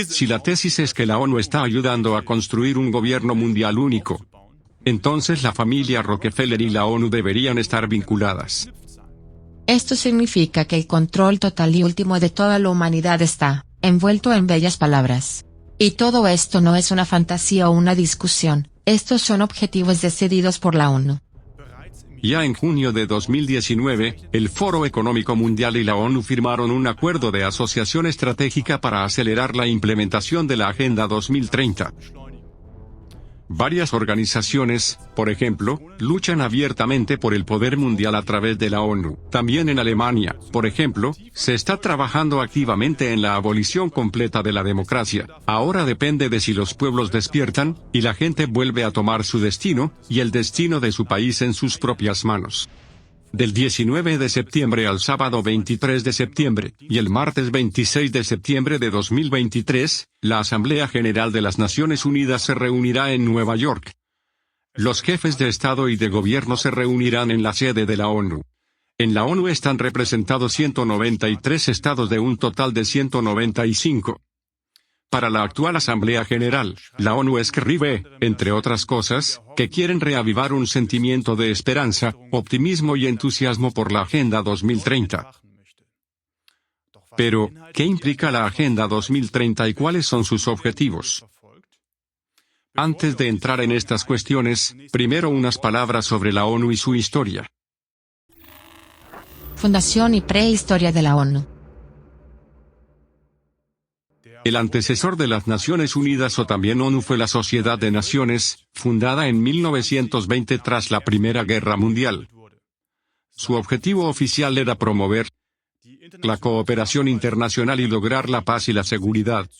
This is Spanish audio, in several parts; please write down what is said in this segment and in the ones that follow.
Si la tesis es que la ONU está ayudando a construir un gobierno mundial único, entonces la familia Rockefeller y la ONU deberían estar vinculadas. Esto significa que el control total y último de toda la humanidad está envuelto en bellas palabras. Y todo esto no es una fantasía o una discusión, estos son objetivos decididos por la ONU. Ya en junio de 2019, el Foro Económico Mundial y la ONU firmaron un acuerdo de asociación estratégica para acelerar la implementación de la Agenda 2030. Varias organizaciones, por ejemplo, luchan abiertamente por el poder mundial a través de la ONU. También en Alemania, por ejemplo, se está trabajando activamente en la abolición completa de la democracia. Ahora depende de si los pueblos despiertan, y la gente vuelve a tomar su destino, y el destino de su país en sus propias manos. Del 19 de septiembre al sábado 23 de septiembre, y el martes 26 de septiembre de 2023, la Asamblea General de las Naciones Unidas se reunirá en Nueva York. Los jefes de Estado y de Gobierno se reunirán en la sede de la ONU. En la ONU están representados 193 estados de un total de 195. Para la actual Asamblea General, la ONU escribe, entre otras cosas, que quieren reavivar un sentimiento de esperanza, optimismo y entusiasmo por la Agenda 2030. Pero, ¿qué implica la Agenda 2030 y cuáles son sus objetivos? Antes de entrar en estas cuestiones, primero unas palabras sobre la ONU y su historia. Fundación y prehistoria de la ONU. El antecesor de las Naciones Unidas o también ONU fue la Sociedad de Naciones, fundada en 1920 tras la Primera Guerra Mundial. Su objetivo oficial era promover la cooperación internacional y lograr la paz y la seguridad.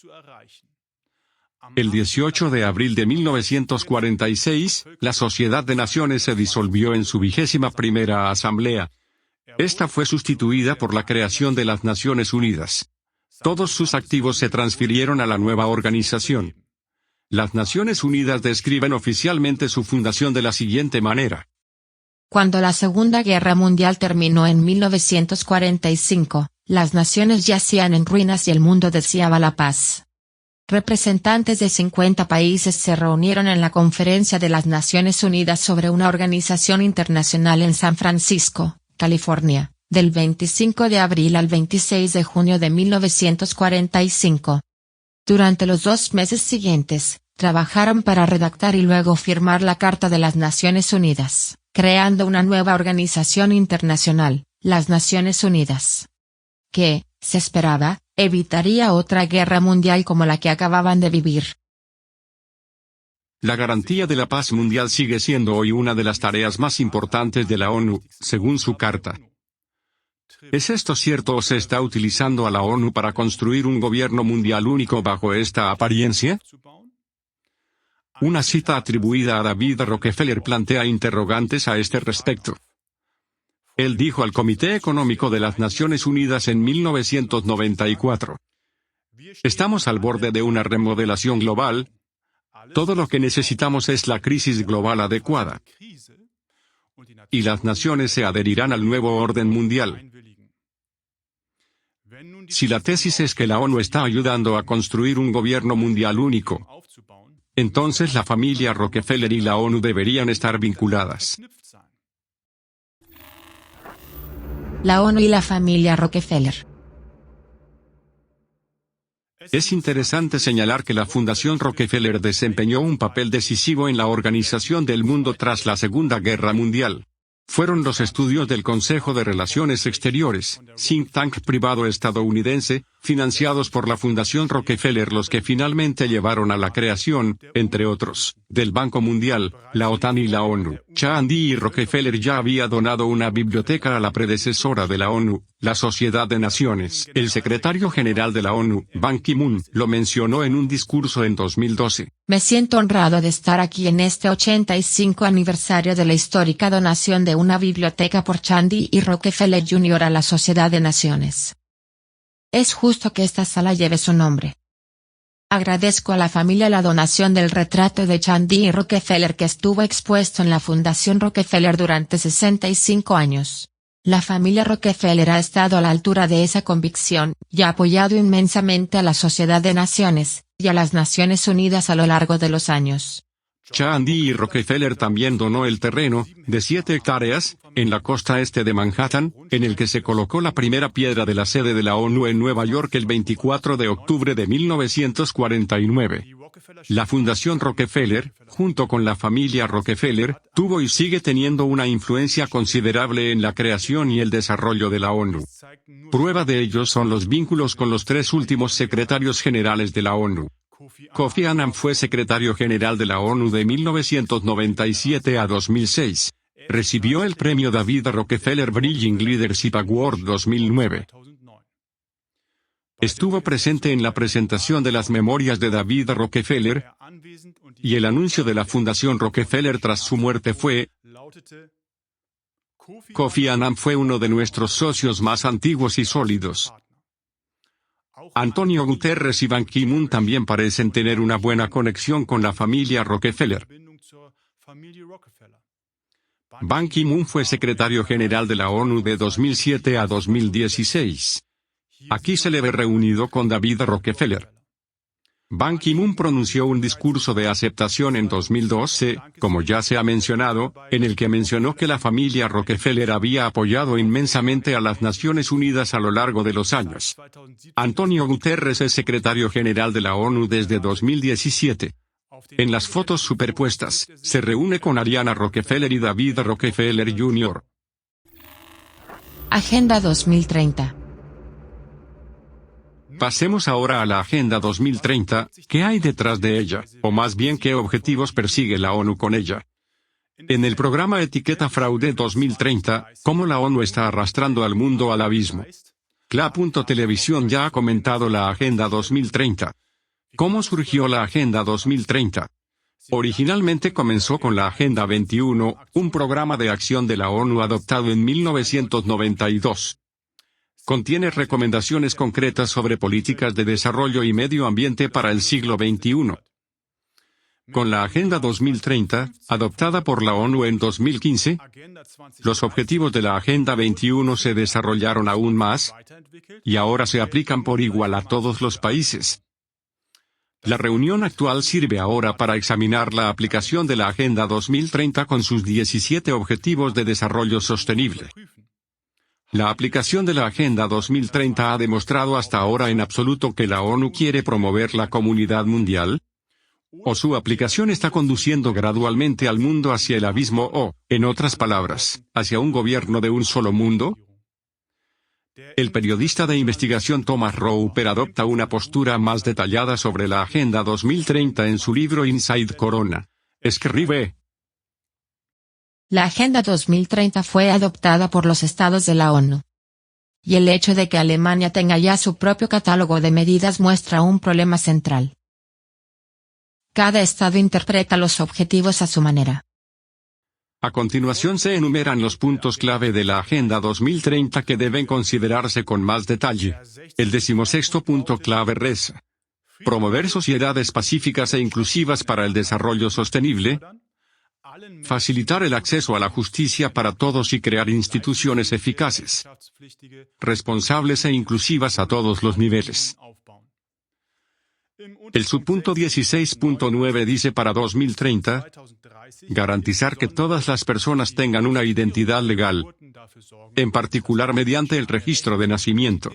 El 18 de abril de 1946, la Sociedad de Naciones se disolvió en su 21ª asamblea. Esta fue sustituida por la creación de las Naciones Unidas. Todos sus activos se transfirieron a la nueva organización. Las Naciones Unidas describen oficialmente su fundación de la siguiente manera. Cuando la Segunda Guerra Mundial terminó en 1945, las naciones yacían en ruinas y el mundo deseaba la paz. Representantes de 50 países se reunieron en la Conferencia de las Naciones Unidas sobre una organización internacional en San Francisco, California, del 25 de abril al 26 de junio de 1945. Durante los 2 meses siguientes, trabajaron para redactar y luego firmar la Carta de las Naciones Unidas, creando una nueva organización internacional, las Naciones Unidas, que, se esperaba, evitaría otra guerra mundial como la que acababan de vivir. La garantía de la paz mundial sigue siendo hoy una de las tareas más importantes de la ONU, según su carta. ¿Es esto cierto o se está utilizando a la ONU para construir un gobierno mundial único bajo esta apariencia? Una cita atribuida a David Rockefeller plantea interrogantes a este respecto. Él dijo al Comité Económico de las Naciones Unidas en 1994: "Estamos al borde de una remodelación global. Todo lo que necesitamos es la crisis global adecuada. Y las naciones se adherirán al nuevo orden mundial". Si la tesis es que la ONU está ayudando a construir un gobierno mundial único, entonces la familia Rockefeller y la ONU deberían estar vinculadas. La ONU y la familia Rockefeller. Es interesante señalar que la Fundación Rockefeller desempeñó un papel decisivo en la organización del mundo tras la Segunda Guerra Mundial. Fueron los estudios del Consejo de Relaciones Exteriores, think tank privado estadounidense, financiados por la Fundación Rockefeller los que finalmente llevaron a la creación, entre otros, del Banco Mundial, la OTAN y la ONU. Chandy y Rockefeller ya había donado una biblioteca a la predecesora de la ONU, la Sociedad de Naciones. El secretario general de la ONU, Ban Ki-moon, lo mencionó en un discurso en 2012. Me siento honrado de estar aquí en este 85 aniversario de la histórica donación de una biblioteca por Chandy y Rockefeller Jr. a la Sociedad de Naciones. Es justo que esta sala lleve su nombre. Agradezco a la familia la donación del retrato de Chandy y Rockefeller que estuvo expuesto en la Fundación Rockefeller durante 65 años. La familia Rockefeller ha estado a la altura de esa convicción, y ha apoyado inmensamente a la Sociedad de Naciones, y a las Naciones Unidas a lo largo de los años. John D. Rockefeller también donó el terreno, de 7 hectáreas, en la costa este de Manhattan, en el que se colocó la primera piedra de la sede de la ONU en Nueva York el 24 de octubre de 1949. La Fundación Rockefeller, junto con la familia Rockefeller, tuvo y sigue teniendo una influencia considerable en la creación y el desarrollo de la ONU. Prueba de ello son los vínculos con los 3 últimos secretarios generales de la ONU. Kofi Annan fue secretario general de la ONU de 1997 a 2006. Recibió el premio David Rockefeller Bridging Leadership Award 2009. Estuvo presente en la presentación de las memorias de David Rockefeller, y el anuncio de la Fundación Rockefeller tras su muerte fue: Kofi Annan fue uno de nuestros socios más antiguos y sólidos. Antonio Guterres y Ban Ki-moon también parecen tener una buena conexión con la familia Rockefeller. Ban Ki-moon fue secretario general de la ONU de 2007 a 2016. Aquí se le ve reunido con David Rockefeller. Ban Ki-moon pronunció un discurso de aceptación en 2012, como ya se ha mencionado, en el que mencionó que la familia Rockefeller había apoyado inmensamente a las Naciones Unidas a lo largo de los años. Antonio Guterres es secretario general de la ONU desde 2017. En las fotos superpuestas, se reúne con Ariana Rockefeller y David Rockefeller Jr. Agenda 2030. Pasemos ahora a la Agenda 2030, ¿qué hay detrás de ella, o más bien qué objetivos persigue la ONU con ella? En el programa Etiqueta Fraude 2030, ¿cómo la ONU está arrastrando al mundo al abismo? CLA.Televisión ya ha comentado la Agenda 2030. ¿Cómo surgió la Agenda 2030? Originalmente comenzó con la Agenda 21, un programa de acción de la ONU adoptado en 1992. Contiene recomendaciones concretas sobre políticas de desarrollo y medio ambiente para el siglo XXI. Con la Agenda 2030, adoptada por la ONU en 2015, los objetivos de la Agenda 21 se desarrollaron aún más, y ahora se aplican por igual a todos los países. La reunión actual sirve ahora para examinar la aplicación de la Agenda 2030 con sus 17 Objetivos de Desarrollo Sostenible. La aplicación de la Agenda 2030 ha demostrado hasta ahora en absoluto que la ONU quiere promover la comunidad mundial, o su aplicación está conduciendo gradualmente al mundo hacia el abismo o, en otras palabras, hacia un gobierno de un solo mundo. El periodista de investigación Thomas Roper adopta una postura más detallada sobre la Agenda 2030 en su libro Inside Corona. Escribe: La Agenda 2030 fue adoptada por los estados de la ONU. Y el hecho de que Alemania tenga ya su propio catálogo de medidas muestra un problema central. Cada estado interpreta los objetivos a su manera. A continuación se enumeran los puntos clave de la Agenda 2030 que deben considerarse con más detalle. El 16º punto clave reza: promover sociedades pacíficas e inclusivas para el desarrollo sostenible, facilitar el acceso a la justicia para todos y crear instituciones eficaces, responsables e inclusivas a todos los niveles. El subpunto 16.9 dice para 2030, garantizar que todas las personas tengan una identidad legal, en particular mediante el registro de nacimiento.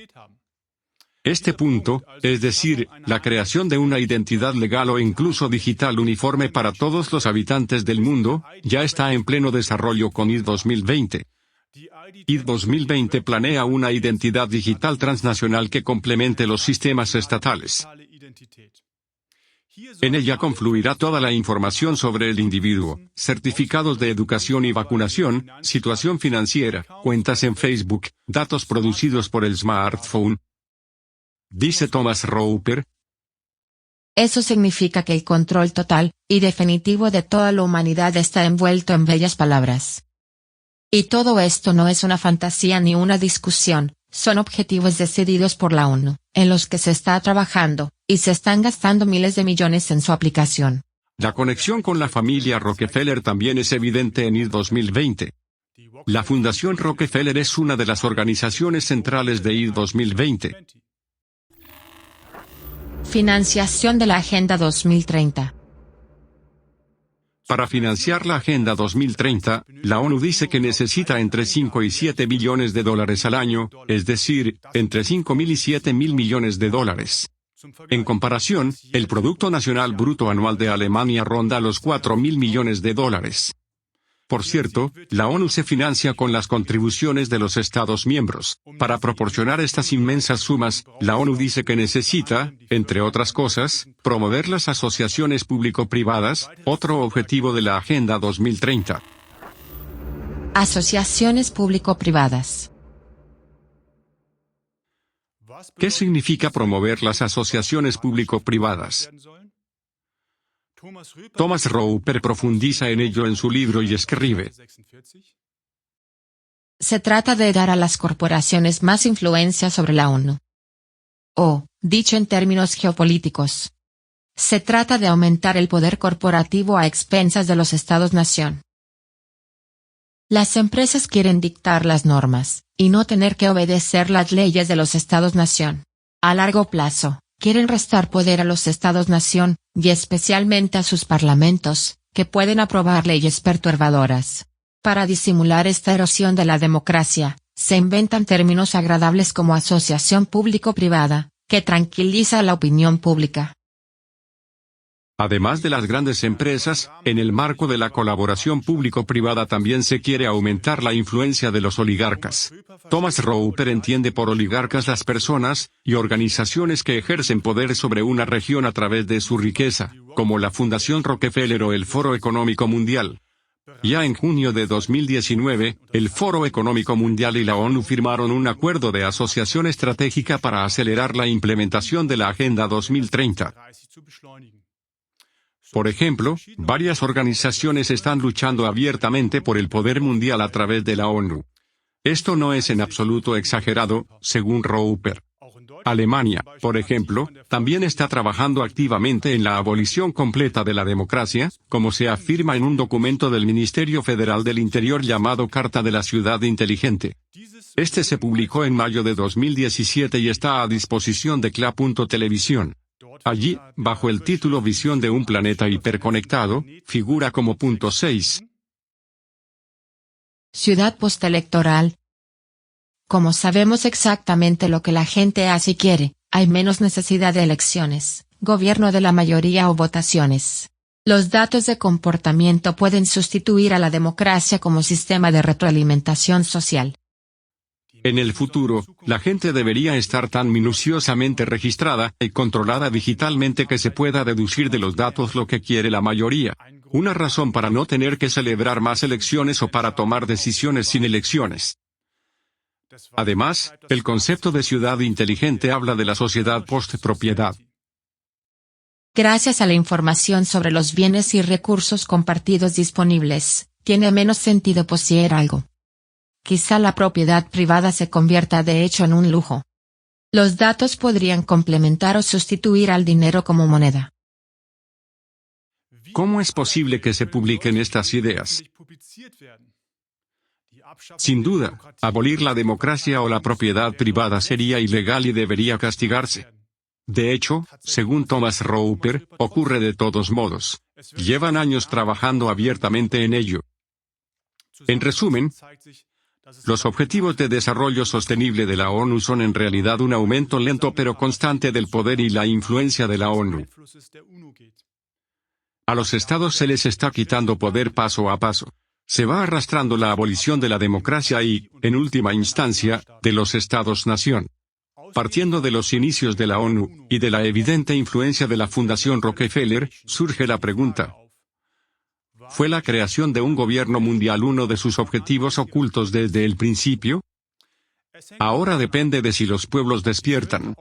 Este punto, es decir, la creación de una identidad legal o incluso digital uniforme para todos los habitantes del mundo, ya está en pleno desarrollo con ID 2020. ID 2020 planea una identidad digital transnacional que complemente los sistemas estatales. En ella confluirá toda la información sobre el individuo, certificados de educación y vacunación, situación financiera, cuentas en Facebook, datos producidos por el smartphone. Dice Thomas Roper: eso significa que el control total y definitivo de toda la humanidad está envuelto en bellas palabras. Y todo esto no es una fantasía ni una discusión, son objetivos decididos por la ONU, en los que se está trabajando, y se están gastando miles de millones en su aplicación. La conexión con la familia Rockefeller también es evidente en ID 2020. La Fundación Rockefeller es una de las organizaciones centrales de ID 2020. Financiación de la Agenda 2030. Para financiar la Agenda 2030, la ONU dice que necesita entre 5 y 7 billones de dólares al año, es decir, entre 5.000 y 7.000 millones de dólares. En comparación, el Producto Nacional Bruto Anual de Alemania ronda los 4.000 millones de dólares. Por cierto, la ONU se financia con las contribuciones de los Estados miembros. Para proporcionar estas inmensas sumas, la ONU dice que necesita, entre otras cosas, promover las asociaciones público-privadas, otro objetivo de la Agenda 2030. Asociaciones público-privadas. ¿Qué significa promover las asociaciones público-privadas? Thomas Roper profundiza en ello en su libro y escribe: Se trata de dar a las corporaciones más influencia sobre la ONU. O, dicho en términos geopolíticos, se trata de aumentar el poder corporativo a expensas de los Estados-nación. Las empresas quieren dictar las normas, y no tener que obedecer las leyes de los Estados-nación. A largo plazo, quieren restar poder a los Estados-nación, y especialmente a sus parlamentos, que pueden aprobar leyes perturbadoras. Para disimular esta erosión de la democracia, se inventan términos agradables como asociación público-privada, que tranquiliza a la opinión pública. Además de las grandes empresas, en el marco de la colaboración público-privada también se quiere aumentar la influencia de los oligarcas. Thomas Roper entiende por oligarcas las personas y organizaciones que ejercen poder sobre una región a través de su riqueza, como la Fundación Rockefeller o el Foro Económico Mundial. Ya en junio de 2019, el Foro Económico Mundial y la ONU firmaron un acuerdo de asociación estratégica para acelerar la implementación de la Agenda 2030. Por ejemplo, varias organizaciones están luchando abiertamente por el poder mundial a través de la ONU. Esto no es en absoluto exagerado, según Roper. Alemania, por ejemplo, también está trabajando activamente en la abolición completa de la democracia, como se afirma en un documento del Ministerio Federal del Interior llamado Carta de la Ciudad Inteligente. Este se publicó en mayo de 2017 y está a disposición de CLA.televisión. Allí, bajo el título Visión de un planeta hiperconectado, figura como punto 6. Ciudad postelectoral. Como sabemos exactamente lo que la gente hace y quiere, hay menos necesidad de elecciones, gobierno de la mayoría o votaciones. Los datos de comportamiento pueden sustituir a la democracia como sistema de retroalimentación social. En el futuro, la gente debería estar tan minuciosamente registrada y controlada digitalmente que se pueda deducir de los datos lo que quiere la mayoría. Una razón para no tener que celebrar más elecciones o para tomar decisiones sin elecciones. Además, el concepto de ciudad inteligente habla de la sociedad post-propiedad. Gracias a la información sobre los bienes y recursos compartidos disponibles, tiene menos sentido poseer algo. Quizá la propiedad privada se convierta de hecho en un lujo. Los datos podrían complementar o sustituir al dinero como moneda. ¿Cómo es posible que se publiquen estas ideas? Sin duda, abolir la democracia o la propiedad privada sería ilegal y debería castigarse. De hecho, según Thomas Roper, ocurre de todos modos. Llevan años trabajando abiertamente en ello. En resumen, los Objetivos de Desarrollo Sostenible de la ONU son en realidad un aumento lento pero constante del poder y la influencia de la ONU. A los estados se les está quitando poder paso a paso. Se va arrastrando la abolición de la democracia y, en última instancia, de los estados-nación. Partiendo de los inicios de la ONU, y de la evidente influencia de la Fundación Rockefeller, surge la pregunta: ¿fue la creación de un gobierno mundial uno de sus objetivos ocultos desde el principio? Ahora depende de si los pueblos despiertan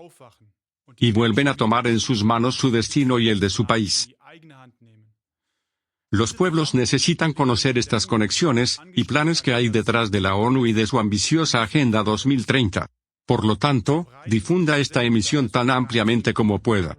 y vuelven a tomar en sus manos su destino y el de su país. Los pueblos necesitan conocer estas conexiones y planes que hay detrás de la ONU y de su ambiciosa Agenda 2030. Por lo tanto, difunda esta emisión tan ampliamente como pueda.